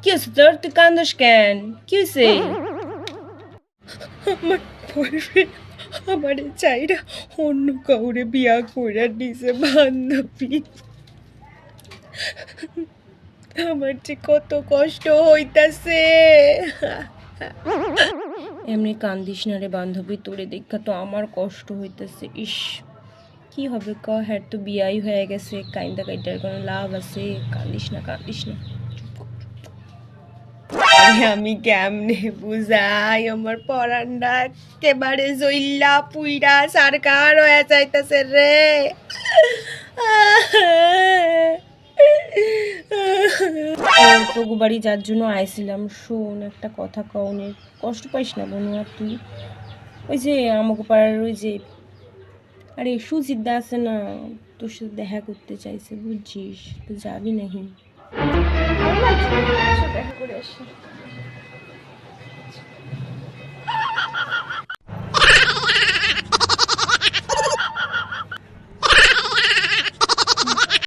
কি হয়েছে তোর? তুই কান্দস কেন? কি হয়েছে? আমার বয়ফ্রেন্ড আমার চাইরা অন্য কাউরে বিয়া করে দিছে বান্ধবী। আমার যে কত কষ্ট হইতাছে। এমনি কান্দিস না রে বান্ধবী, তোরে দেখা তো আমার কষ্ট হইতেছে। ইস, কি হবে ক, হ্যাঁ তো বিয়াই হয়ে গেছে, কাইন্দা কাইটার কোনো লাভ আছে? কান্দিস না, কান্দিস না। আমি কেমনে বুঝাই, আমার পরান্ডা একেবারে জইল্লা পুইরা সরকার হয়ে যাইতাছে রে। তোগো বাড়ি যার জন্য আইছিলাম, শোন একটা কথা কওনে, কষ্ট পাইস না বোন। আর তুই ওই যে আমাকে পাড়ার ওই যে, আরে সুজিতদা আছে না, তোর সাথে দেখা করতে চাইছে বুঝছিস, তো যাবি নাহি? দেখা করে আসি।